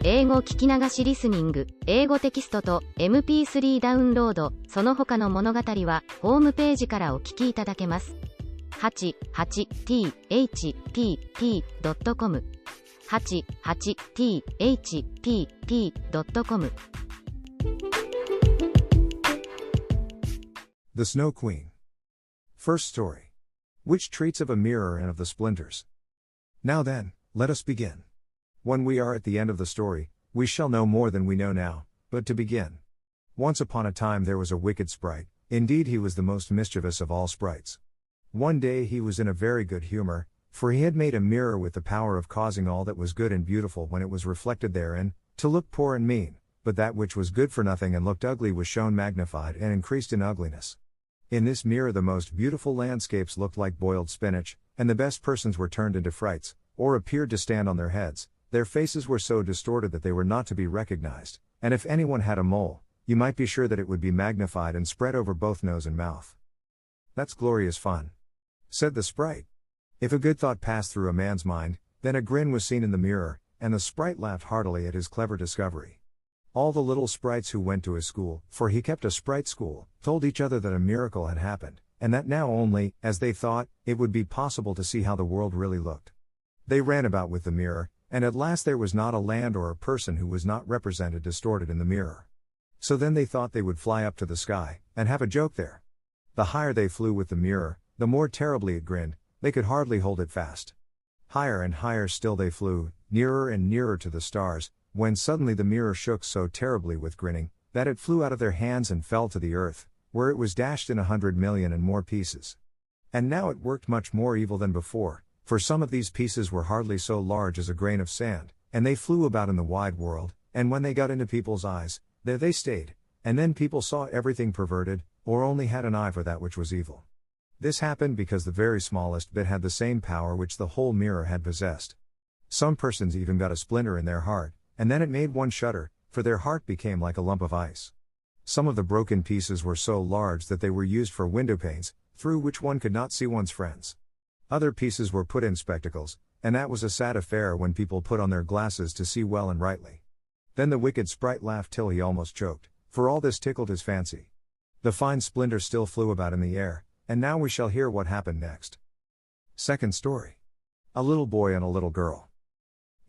英語聞き流しリスニング、英語テキストと MP3 ダウンロード、その他の物語はホームページからお聞きいただけます。88thpp.com 88thpp.com The Snow Queen. First story. Which treats of a mirror and of the splinters. Now then, let us begin. When we are at the end of the story, we shall know more than we know now, but to begin. Once upon a time there was a wicked sprite, indeed he was the most mischievous of all sprites. One day he was in a very good humor, for he had made a mirror with the power of causing all that was good and beautiful when it was reflected therein, to look poor and mean, but that which was good for nothing and looked ugly was shown magnified and increased in ugliness. In this mirror the most beautiful landscapes looked like boiled spinach, and the best persons were turned into frights, or appeared to stand on their heads. Their faces were so distorted that they were not to be recognized, and if anyone had a mole, you might be sure that it would be magnified and spread over both nose and mouth. "That's glorious fun," said the sprite. If a good thought passed through a man's mind, then a grin was seen in the mirror, and the sprite laughed heartily at his clever discovery. All the little sprites who went to his school, for he kept a sprite school, told each other that a miracle had happened, and that now only, as they thought, it would be possible to see how the world really looked. They ran about with the mirror, and at last there was not a land or a person who was not represented distorted in the mirror. So then they thought they would fly up to the sky, and have a joke there. The higher they flew with the mirror, the more terribly it grinned, they could hardly hold it fast. Higher and higher still they flew, nearer and nearer to the stars, when suddenly the mirror shook so terribly with grinning, that it flew out of their hands and fell to the earth, where it was dashed in 100,000,000 and more pieces. And now it worked much more evil than before, for some of these pieces were hardly so large as a grain of sand, and they flew about in the wide world, and when they got into people's eyes, there they stayed, and then people saw everything perverted, or only had an eye for that which was evil. This happened because the very smallest bit had the same power which the whole mirror had possessed. Some persons even got a splinter in their heart, and then it made one shudder, for their heart became like a lump of ice. Some of the broken pieces were so large that they were used for window panes, through which one could not see one's friends. Other pieces were put in spectacles, and that was a sad affair when people put on their glasses to see well and rightly. Then the wicked sprite laughed till he almost choked, for all this tickled his fancy. The fine splinter still flew about in the air, and now we shall hear what happened next. Second story. A little boy and a little girl.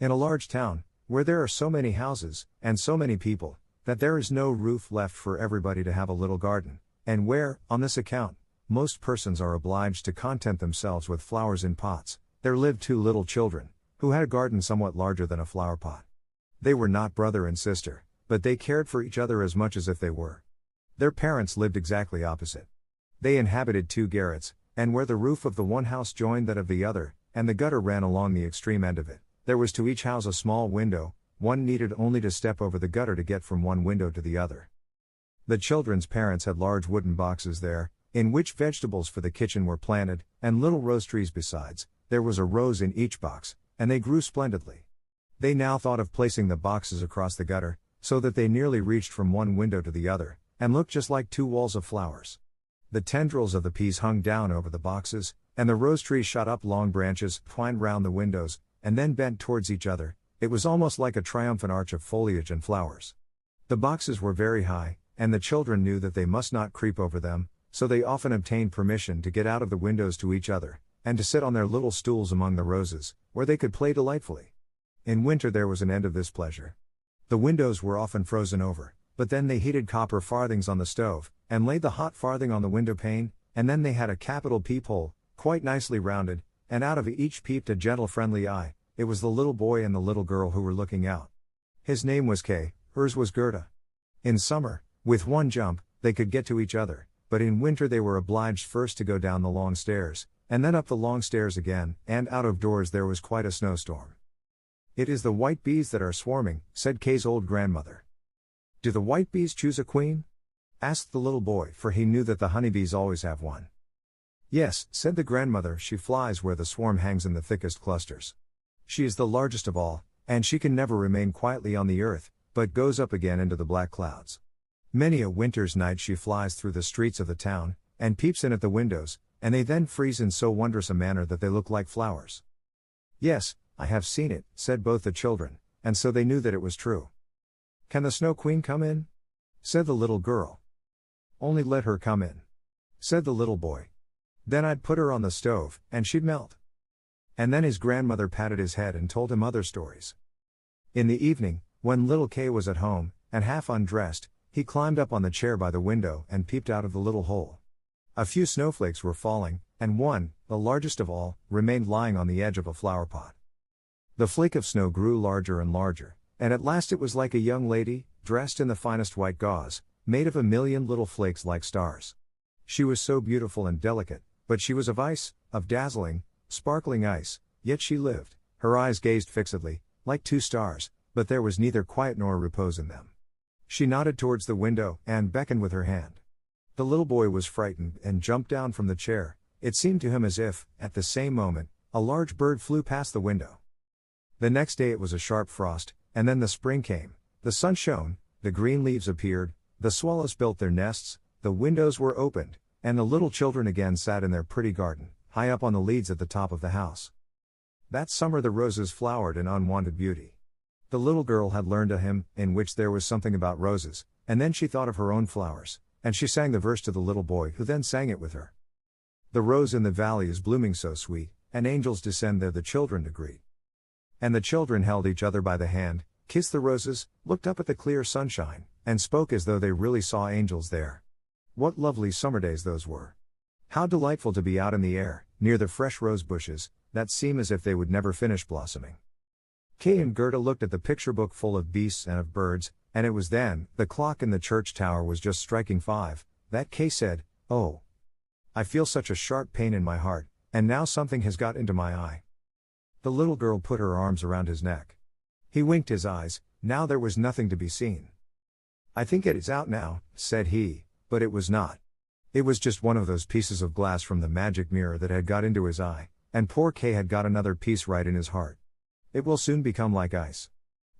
In a large town, where there are so many houses, and so many people, that there is no roof left for everybody to have a little garden, and where, on this account, most persons are obliged to content themselves with flowers in pots, there lived two little children, who had a garden somewhat larger than a flower pot. They were not brother and sister, but they cared for each other as much as if they were. Their parents lived exactly opposite. They inhabited two garrets, and where the roof of the one house joined that of the other, and the gutter ran along the extreme end of it, there was to each house a small window. One needed only to step over the gutter to get from one window to the other. The children's parents had large wooden boxes there, in which vegetables for the kitchen were planted, and little rose trees besides. There was a rose in each box, and they grew splendidly. They now thought of placing the boxes across the gutter, so that they nearly reached from one window to the other, and looked just like two walls of flowers. The tendrils of the peas hung down over the boxes, and the rose trees shot up long branches, twined round the windows, and then bent towards each other. It was almost like a triumphant arch of foliage and flowers. The boxes were very high, and the children knew that they must not creep over them, so they often obtained permission to get out of the windows to each other, and to sit on their little stools among the roses, where they could play delightfully. In winter there was an end of this pleasure. The windows were often frozen over, but then they heated copper farthings on the stove, and laid the hot farthing on the window pane, and then they had a capital peephole, quite nicely rounded, and out of each peeped a gentle friendly eye. It was the little boy and the little girl who were looking out. His name was Kay, hers was Gerda. In summer, with one jump, they could get to each other, but in winter they were obliged first to go down the long stairs, and then up the long stairs again, and out of doors there was quite a snowstorm. "It is the white bees that are swarming," said Kay's old grandmother. "Do the white bees choose a queen?" asked the little boy, for he knew that the honeybees always have one. "Yes," said the grandmother, "she flies where the swarm hangs in the thickest clusters. She is the largest of all, and she can never remain quietly on the earth, but goes up again into the black clouds. Many a winter's night she flies through the streets of the town, and peeps in at the windows, and they then freeze in so wondrous a manner that they look like flowers." "Yes, I have seen it," said both the children, and so they knew that it was true. "Can the Snow Queen come in?" said the little girl. "Only let her come in," said the little boy. "Then I'd put her on the stove, and she'd melt." And then his grandmother patted his head and told him other stories. In the evening, when little Kay was at home, and half undressed, he climbed up on the chair by the window and peeped out of the little hole. A few snowflakes were falling, and one, the largest of all, remained lying on the edge of a flower pot. The flake of snow grew larger and larger, and at last it was like a young lady, dressed in the finest white gauze, made of a million little flakes like stars. She was so beautiful and delicate, but she was of ice, of dazzling, sparkling ice, yet she lived, her eyes gazed fixedly, like two stars, but there was neither quiet nor repose in them. She nodded towards the window, and beckoned with her hand. The little boy was frightened, and jumped down from the chair. It seemed to him as if, at the same moment, a large bird flew past the window. The next day it was a sharp frost, and then the spring came, the sun shone, the green leaves appeared, the swallows built their nests, the windows were opened, and the little children again sat in their pretty garden, high up on the leads at the top of the house. That summer the roses flowered in unwonted beauty. The little girl had learned a hymn, in which there was something about roses, and then she thought of her own flowers, and she sang the verse to the little boy, who then sang it with her. "The rose in the valley is blooming so sweet, and angels descend there the children to greet." And the children held each other by the hand, kissed the roses, looked up at the clear sunshine, and spoke as though they really saw angels there. What lovely summer days those were! How delightful to be out in the air, near the fresh rose bushes, that seem as if they would never finish blossoming. Kay and Gerda looked at the picture book full of beasts and of birds, and it was then, the clock in the church tower was just striking 5, that Kay said, "Oh, I feel such a sharp pain in my heart, and now something has got into my eye." The little girl put her arms around his neck. He winked his eyes, now there was nothing to be seen. "I think it is out now," said he, but it was not. It was just one of those pieces of glass from the magic mirror that had got into his eye, and poor Kay had got another piece right in his heart. "It will soon become like ice."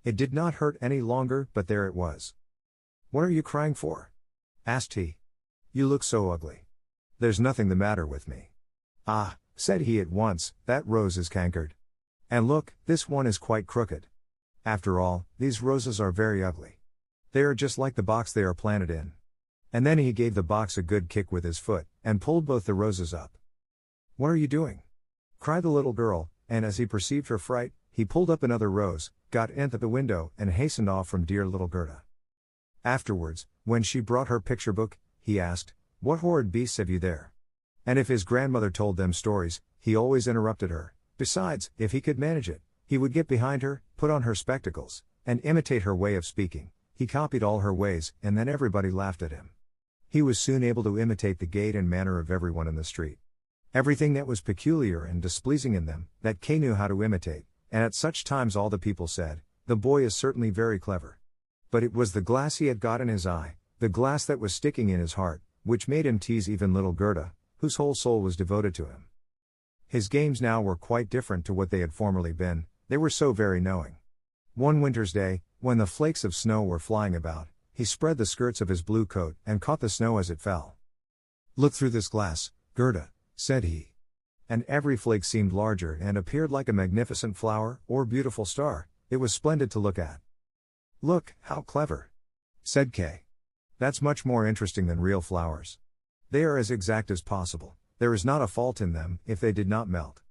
It did not hurt any longer, but there it was. "What are you crying for?" asked he. "You look so ugly." "There's nothing the matter with me." "Ah," said he at once, "that rose is cankered. And look, this one is quite crooked. After all, these roses are very ugly. They are just like the box they are planted in." And then he gave the box a good kick with his foot, and pulled both the roses up. "What are you doing?" cried the little girl, and as he perceived her fright, he pulled up another rose, got in at the window, and hastened off from dear little Gerda. Afterwards, when she brought her picture book, he asked, "What horrid beasts have you there?" And if his grandmother told them stories, he always interrupted her. Besides, if he could manage it, he would get behind her, put on her spectacles, and imitate her way of speaking. He copied all her ways, and then everybody laughed at him. He was soon able to imitate the gait and manner of everyone in the street. Everything that was peculiar and displeasing in them, that Kay knew how to imitate, and at such times all the people said, "The boy is certainly very clever." But it was the glass he had got in his eye, the glass that was sticking in his heart, which made him tease even little Gerda, whose whole soul was devoted to him. His games now were quite different to what they had formerly been, they were so very knowing. One winter's day, when the flakes of snow were flying about, he spread the skirts of his blue coat, and caught the snow as it fell. "Look through this glass, Gerda," said he. And every flake seemed larger and appeared like a magnificent flower, or beautiful star. It was splendid to look at. "Look, how clever," said Kay. "That's much more interesting than real flowers. They are as exact as possible, there is not a fault in them, if they did not melt."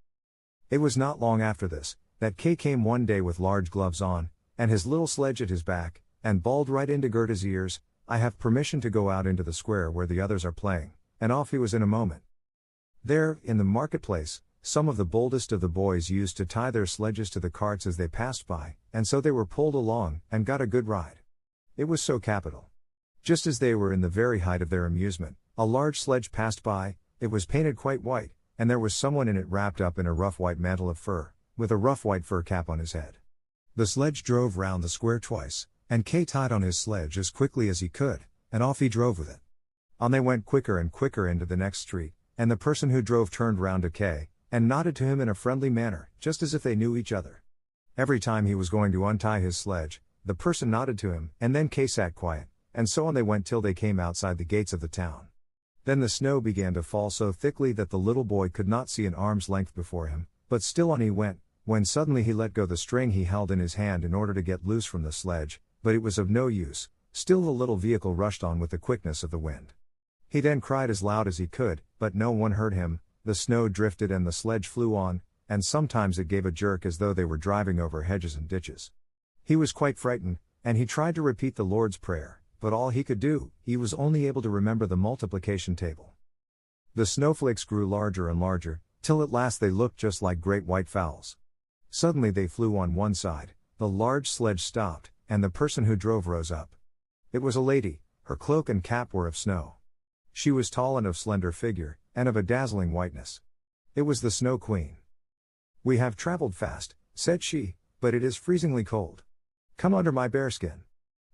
It was not long after this, that Kay came one day with large gloves on, and his little sledge at his back, and bawled right into Gerda's ears, "I have permission to go out into the square where the others are playing," and off he was in a moment. There, in the marketplace, some of the boldest of the boys used to tie their sledges to the carts as they passed by, and so they were pulled along, and got a good ride. It was so capital. Just as they were in the very height of their amusement, a large sledge passed by. It was painted quite white, and there was someone in it wrapped up in a rough white mantle of fur, with a rough white fur cap on his head. The sledge drove round the square twice, and Kay tied on his sledge as quickly as he could, and off he drove with it. On they went quicker and quicker into the next street, and the person who drove turned round to Kay, and nodded to him in a friendly manner, just as if they knew each other. Every time he was going to untie his sledge, the person nodded to him, and then Kay sat quiet, and so on they went till they came outside the gates of the town. Then the snow began to fall so thickly that the little boy could not see an arm's length before him, but still on he went, when suddenly he let go the string he held in his hand in order to get loose from the sledge, but it was of no use. Still the little vehicle rushed on with the quickness of the wind. He then cried as loud as he could, but no one heard him. The snow drifted and the sledge flew on, and sometimes it gave a jerk as though they were driving over hedges and ditches. He was quite frightened, and he tried to repeat the Lord's Prayer, but all he could do, he was only able to remember the multiplication table. The snowflakes grew larger and larger, till at last they looked just like great white fowls. Suddenly they flew on one side, the large sledge stopped, and the person who drove rose up. It was a lady, her cloak and cap were of snow. She was tall and of slender figure, and of a dazzling whiteness. It was the Snow Queen. "We have traveled fast," said she, "but it is freezingly cold. Come under my bearskin."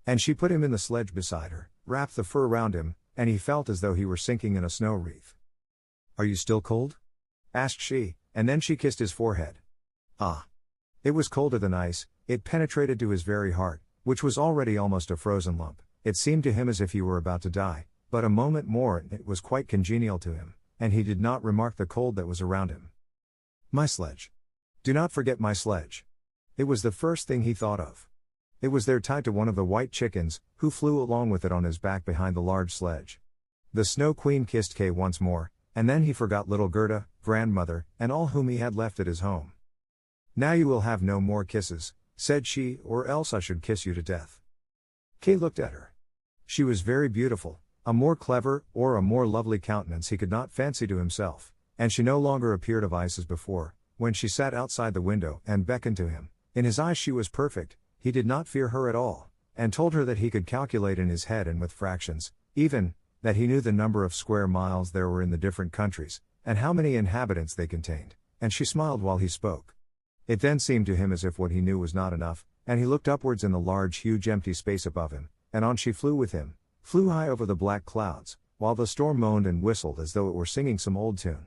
And she put him in the sledge beside her, wrapped the fur round him, and he felt as though he were sinking in a snow wreath. "Are you still cold?" asked she, and then she kissed his forehead. Ah! It was colder than ice, it penetrated to his very heart, which was already almost a frozen lump. It seemed to him as if he were about to die, but a moment more and it was quite congenial to him, and he did not remark the cold that was around him. My sledge. Do not forget my sledge. It was the first thing he thought of. It was there tied to one of the white chickens, who flew along with it on his back behind the large sledge. The Snow Queen kissed Kay once more, and then he forgot little Gerda, grandmother, and all whom he had left at his home. "Now you will have no more kisses," said she, "or else I should kiss you to death." Kay looked at her. She was very beautiful, a more clever, or a more lovely countenance he could not fancy to himself, and she no longer appeared of ice as before, when she sat outside the window and beckoned to him. In his eyes she was perfect, he did not fear her at all, and told her that he could calculate in his head and with fractions, even, that he knew the number of square miles there were in the different countries, and how many inhabitants they contained, and she smiled while he spoke. It then seemed to him as if what he knew was not enough, and he looked upwards in the large huge empty space above him, and on she flew with him, flew high over the black clouds, while the storm moaned and whistled as though it were singing some old tune.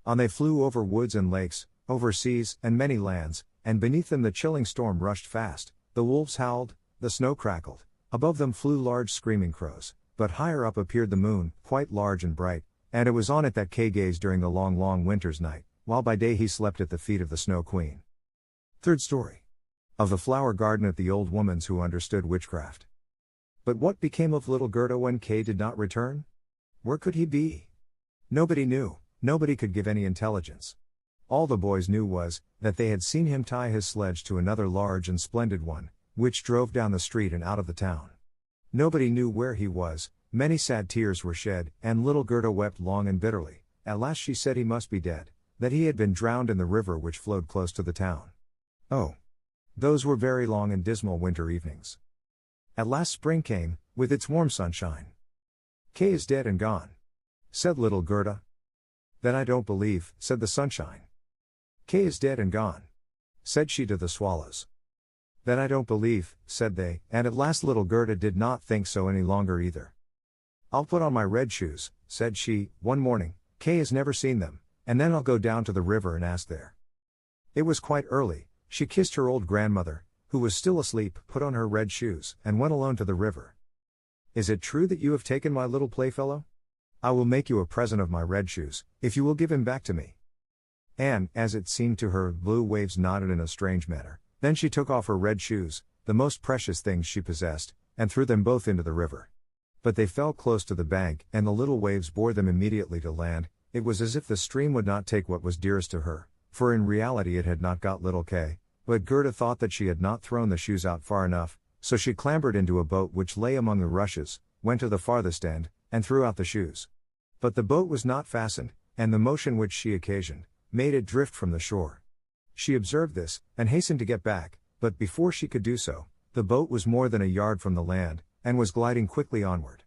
On they flew over woods and lakes, over seas and many lands, and beneath them the chilling storm rushed fast, the wolves howled, the snow crackled, above them flew large screaming crows, but higher up appeared the moon, quite large and bright, and it was on it that Kay gazed during the long, long winter's night, while by day he slept at the feet of the Snow Queen. Third story. Of the flower garden at the old woman's who understood witchcraft. But what became of little Gerda when Kay did not return? Where could he be? Nobody knew, nobody could give any intelligence. All the boys knew was, that they had seen him tie his sledge to another large and splendid one, which drove down the street and out of the town. Nobody knew where he was, many sad tears were shed, and little Gerda wept long and bitterly. At last she said he must be dead, that he had been drowned in the river which flowed close to the town. Oh! Those were very long and dismal winter evenings. At last spring came, with its warm sunshine. "Kay is dead and gone," said little Gerda. "That I don't believe," said the sunshine. "Kay is dead and gone," said she to the swallows. "That I don't believe," said they, and at last little Gerda did not think so any longer either. "I'll put on my red shoes," said she, one morning, "Kay has never seen them, and then I'll go down to the river and ask there." It was quite early. She kissed her old grandmother, who was still asleep, put on her red shoes, and went alone to the river. "Is it true that you have taken my little playfellow? I will make you a present of my red shoes, if you will give him back to me." And, as it seemed to her, blue waves nodded in a strange manner. Then she took off her red shoes, the most precious things she possessed, and threw them both into the river. But they fell close to the bank, and the little waves bore them immediately to land. It was as if the stream would not take what was dearest to her, for in reality it had not got little Kay. But Gerda thought that she had not thrown the shoes out far enough, so she clambered into a boat which lay among the rushes, went to the farthest end, and threw out the shoes. But the boat was not fastened, and the motion which she occasioned, made it drift from the shore. She observed this, and hastened to get back, but before she could do so, the boat was more than a yard from the land, and was gliding quickly onward.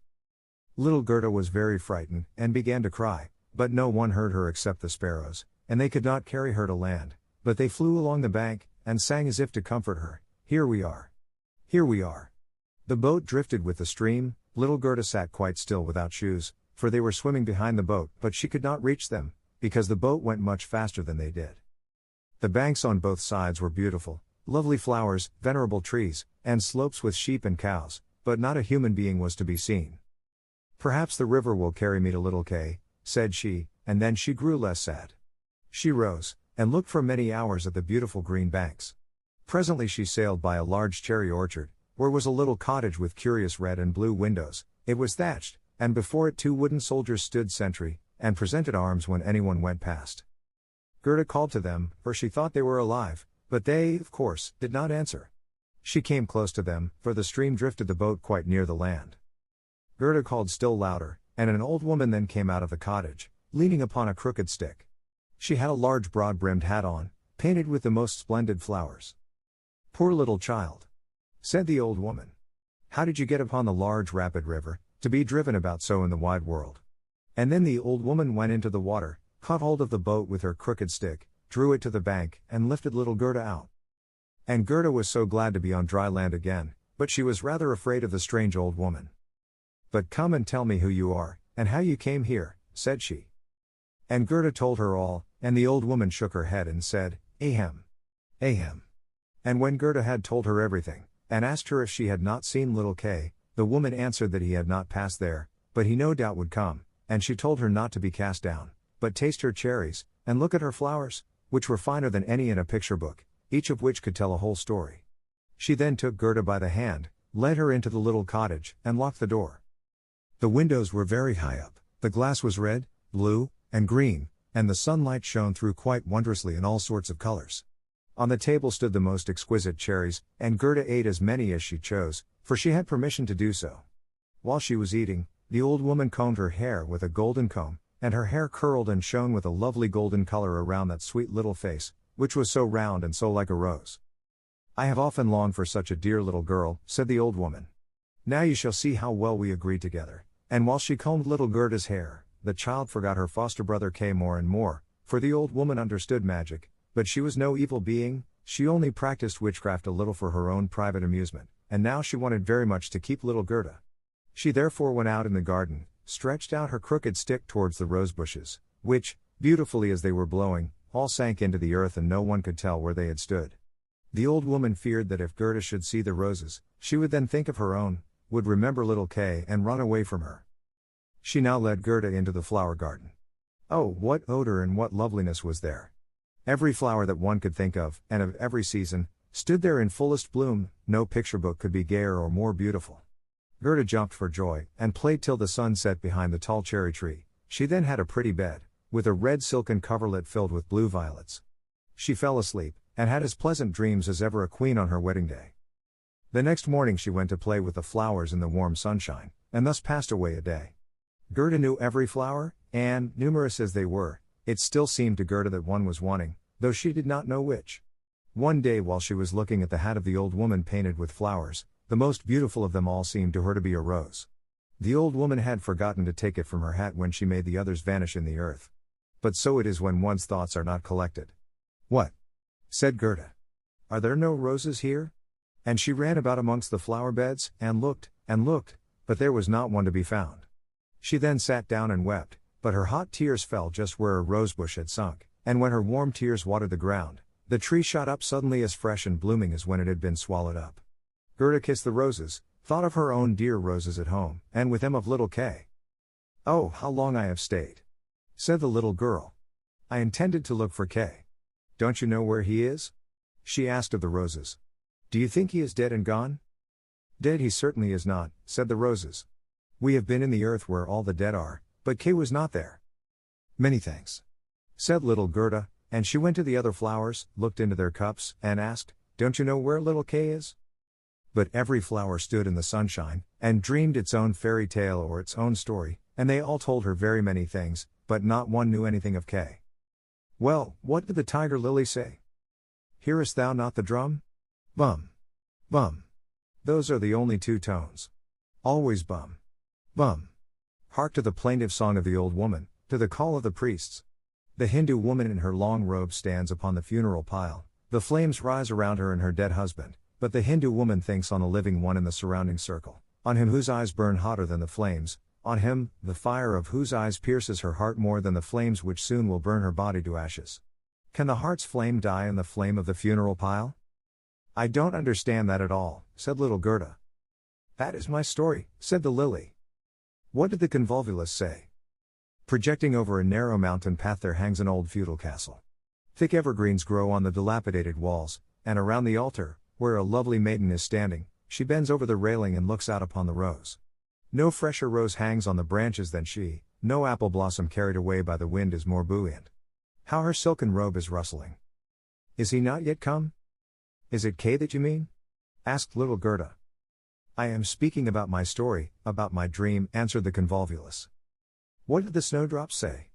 Little Gerda was very frightened, and began to cry, but no one heard her except the sparrows, and they could not carry her to land, but they flew along the bank, and sang as if to comfort her, "Here we are. Here we are." The boat drifted with the stream. Little Gerda sat quite still without shoes, for they were swimming behind the boat, but she could not reach them, because the boat went much faster than they did. The banks on both sides were beautiful, lovely flowers, venerable trees, and slopes with sheep and cows, but not a human being was to be seen. "Perhaps the river will carry me to little Kay," said she, and then she grew less sad. She rose, and looked for many hours at the beautiful green banks. Presently she sailed by a large cherry orchard, where was a little cottage with curious red and blue windows. It was thatched, and before it 2 wooden soldiers stood sentry, and presented arms when anyone went past. Gerda called to them, for she thought they were alive, but they, of course, did not answer. She came close to them, for the stream drifted the boat quite near the land. Gerda called still louder, and an old woman then came out of the cottage, leaning upon a crooked stick. She had a large broad-brimmed hat on, painted with the most splendid flowers. "Poor little child," said the old woman. "How did you get upon the large rapid river, to be driven about so in the wide world?" And then the old woman went into the water, caught hold of the boat with her crooked stick, drew it to the bank, and lifted little Gerda out. And Gerda was so glad to be on dry land again, but she was rather afraid of the strange old woman. "But come and tell me who you are, and how you came here," said she. And Gerda told her all, and the old woman shook her head and said, "Ahem. Ahem." And when Gerda had told her everything, and asked her if she had not seen little Kay, the woman answered that he had not passed there, but he no doubt would come, and she told her not to be cast down, but taste her cherries, and look at her flowers, which were finer than any in a picture book, each of which could tell a whole story. She then took Gerda by the hand, led her into the little cottage, and locked the door. The windows were very high up, the glass was red, blue, and green, and the sunlight shone through quite wondrously in all sorts of colors. On the table stood the most exquisite cherries, and Gerda ate as many as she chose, for she had permission to do so. While she was eating, the old woman combed her hair with a golden comb, and her hair curled and shone with a lovely golden color around that sweet little face, which was so round and so like a rose. "I have often longed for such a dear little girl," said the old woman. "Now you shall see how well we agree together." And while she combed little Gerda's hair, the child forgot her foster brother Kay more and more, for the old woman understood magic, but she was no evil being, she only practiced witchcraft a little for her own private amusement, and now she wanted very much to keep little Gerda. She therefore went out in the garden, stretched out her crooked stick towards the rose bushes, which, beautifully as they were blowing, all sank into the earth and no one could tell where they had stood. The old woman feared that if Gerda should see the roses, she would then think of her own, would remember little Kay and run away from her. She now led Gerda into the flower garden. Oh, what odor and what loveliness was there! Every flower that one could think of, and of every season, stood there in fullest bloom. No picture book could be gayer or more beautiful. Gerda jumped for joy, and played till the sun set behind the tall cherry tree. She then had a pretty bed, with a red silken coverlet filled with blue violets. She fell asleep, and had as pleasant dreams as ever a queen on her wedding day. The next morning she went to play with the flowers in the warm sunshine, and thus passed away a day. Gerda knew every flower, and, numerous as they were, it still seemed to Gerda that one was wanting, though she did not know which. One day while she was looking at the hat of the old woman painted with flowers, the most beautiful of them all seemed to her to be a rose. The old woman had forgotten to take it from her hat when she made the others vanish in the earth. But so it is when one's thoughts are not collected. "What?" said Gerda. "Are there no roses here?" And she ran about amongst the flower beds, and looked, but there was not one to be found. She then sat down and wept, but her hot tears fell just where a rosebush had sunk, and when her warm tears watered the ground, the tree shot up suddenly as fresh and blooming as when it had been swallowed up. Gerda kissed the roses, thought of her own dear roses at home, and with them of little Kay. "Oh, how long I have stayed," said the little girl. "I intended to look for Kay. Don't you know where he is?" she asked of the roses. "Do you think he is dead and gone?" "Dead he certainly is not," said the roses. "We have been in the earth where all the dead are, but Kay was not there." "Many thanks," said little Gerda, and she went to the other flowers, looked into their cups, and asked, "Don't you know where little Kay is?" But every flower stood in the sunshine, and dreamed its own fairy tale or its own story, and they all told her very many things, but not one knew anything of Kay. Well, what did the tiger lily say? "Hearest thou not the drum? Bum. Bum. Those are the only 2 tones. Always bum. Bum. Hark to the plaintive song of the old woman, to the call of the priests. The Hindu woman in her long robe stands upon the funeral pile, the flames rise around her and her dead husband, but the Hindu woman thinks on the living one in the surrounding circle, on him whose eyes burn hotter than the flames, on him, the fire of whose eyes pierces her heart more than the flames which soon will burn her body to ashes. Can the heart's flame die in the flame of the funeral pile?" "I don't understand that at all," said little Gerda. "That is my story," said the lily. "What did the convolvulus say?" "Projecting over a narrow mountain path there hangs an old feudal castle. Thick evergreens grow on the dilapidated walls, and around the altar, where a lovely maiden is standing, she bends over the railing and looks out upon the rose. No fresher rose hangs on the branches than she, no apple blossom carried away by the wind is more buoyant. How her silken robe is rustling. Is he not yet come? Is it Kay that you mean? Asked little Gerda. I am speaking about my story, about my dream, answered the convolvulus. What did the snowdrops say?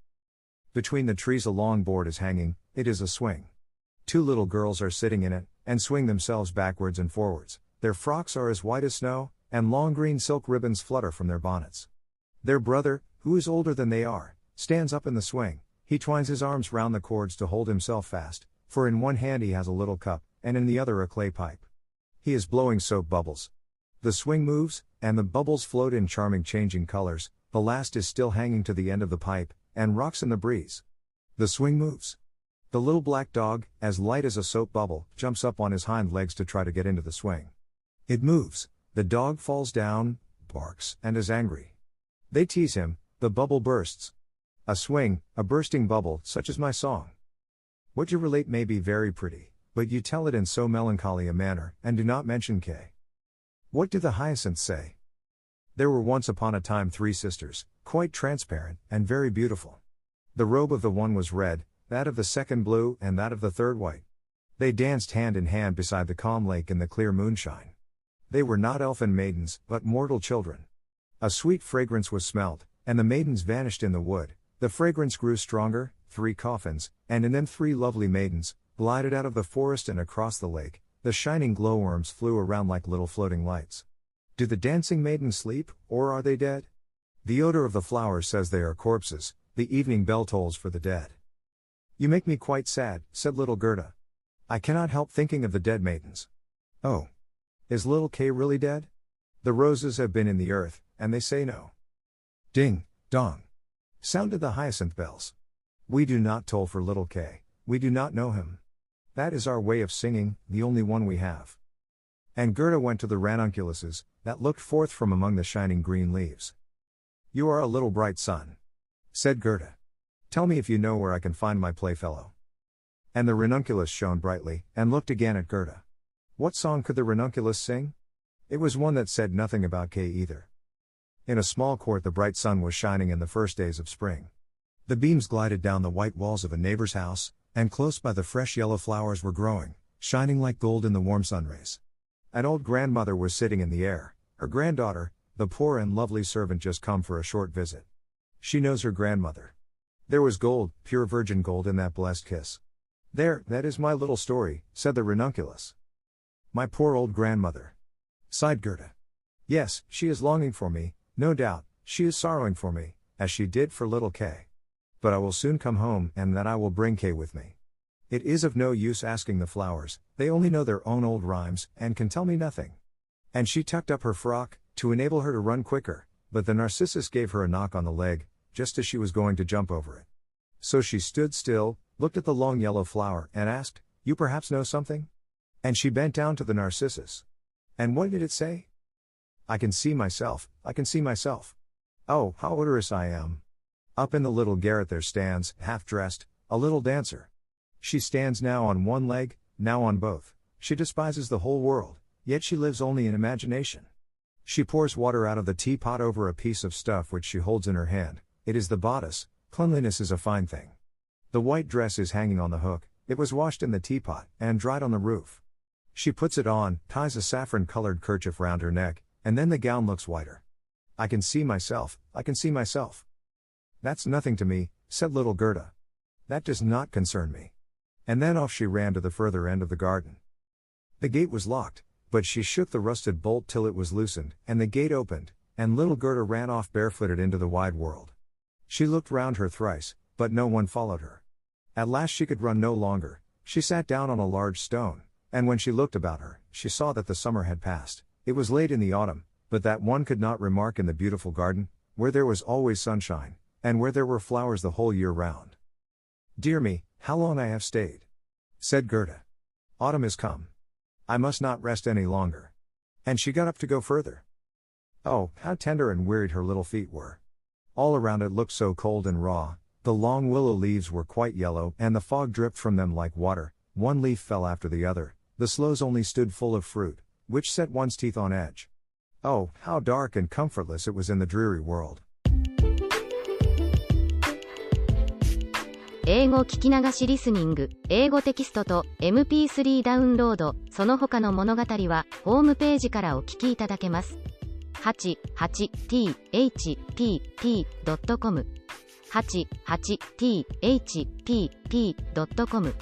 Between the trees a long board is hanging, it is a swing. 2 little girls are sitting in it, and swing themselves backwards and forwards. Their frocks are as white as snow, and long green silk ribbons flutter from their bonnets. Their brother, who is older than they are, stands up in the swing. He twines his arms round the cords to hold himself fast, for in one hand he has a little cup, and in the other a clay pipe. He is blowing soap bubbles. The swing moves, and the bubbles float in charming changing colors. The last is still hanging to the end of the pipe, and rocks in the breeze. The swing moves. The little black dog, as light as a soap bubble, jumps up on his hind legs to try to get into the swing. It moves, the dog falls down, barks, and is angry. They tease him, the bubble bursts. A swing, a bursting bubble, such is my song. What you relate may be very pretty, but you tell it in so melancholy a manner, and do not mention Kay. What do the hyacinths say? There were once upon a time 3 sisters, quite transparent, and very beautiful. The robe of the one was red, that of the second blue, and that of the third white. They danced hand in hand beside the calm lake in the clear moonshine. They were not elfin maidens, but mortal children. A sweet fragrance was smelt, and the maidens vanished in the wood. The fragrance grew stronger, 3 coffins, and in them 3 lovely maidens, glided out of the forest and across the lake. The shining glowworms flew around like little floating lights. Do the dancing maidens sleep, or are they dead? The odor of the flowers says they are corpses, the evening bell tolls for the dead. You make me quite sad, said little Gerda. I cannot help thinking of the dead maidens. Oh. Is little Kay really dead? The roses have been in the earth, and they say no. Ding, dong. Sounded the hyacinth bells. We do not toll for little Kay, we do not know him. That is our way of singing, the only one we have. And Gerda went to the ranunculuses, that looked forth from among the shining green leaves. You are a little bright sun, said Gerda. Tell me if you know where I can find my playfellow. And the ranunculus shone brightly, and looked again at Gerda. What song could the ranunculus sing? It was one that said nothing about Kay either. In a small court the bright sun was shining in the first days of spring. The beams glided down the white walls of a neighbor's house, and close by the fresh yellow flowers were growing, shining like gold in the warm sunrays. An old grandmother was sitting in the air, her granddaughter, the poor and lovely servant just come for a short visit. She knows her grandmother. There was gold, pure virgin gold in that blessed kiss. There, that is my little story, said the ranunculus. My poor old grandmother, sighed Gerda. Yes, she is longing for me, no doubt, she is sorrowing for me, as she did for little Kay. But I will soon come home, and then I will bring Kay with me. It is of no use asking the flowers, they only know their own old rhymes, and can tell me nothing. And she tucked up her frock, to enable her to run quicker, but the narcissus gave her a knock on the leg, just as she was going to jump over it. So she stood still, looked at the long yellow flower, and asked, You perhaps know something? And she bent down to the narcissus. And what did it say? I can see myself, I can see myself. Oh, how odorous I am. Up in the little garret there stands, half-dressed, a little dancer. She stands now on one leg, now on both. She despises the whole world, yet she lives only in imagination. She pours water out of the teapot over a piece of stuff which she holds in her hand. It is the bodice. Cleanliness is a fine thing. The white dress is hanging on the hook, it was washed in the teapot, and dried on the roof. She puts it on, ties a saffron-colored kerchief round her neck, and then the gown looks whiter. I can see myself, I can see myself. That's nothing to me, said little Gerda. That does not concern me. And then off she ran to the further end of the garden. The gate was locked, but she shook the rusted bolt till it was loosened, and the gate opened, and little Gerda ran off barefooted into the wide world. She looked round her thrice, but no one followed her. At last she could run no longer, she sat down on a large stone, and when she looked about her, she saw that the summer had passed. It was late in the autumn, but that one could not remark in the beautiful garden, where there was always sunshine, and where there were flowers the whole year round. Dear me, how long I have stayed, said Gerda. Autumn is come. I must not rest any longer. And she got up to go further. Oh, how tender and wearied her little feet were. All around it looked so cold and raw, The long willow leaves were quite yellow, and the fog dripped from them like water. One leaf fell after the other. The sloes only stood full of fruit, which set one's teeth on edge. Oh, how dark and comfortless it was in the dreary world. 英語聞き流しリスニング、英語テキストと MP3 ダウンロード、その他の物語はホームページからお聞きいただけます。88thpp.com 88thpp.com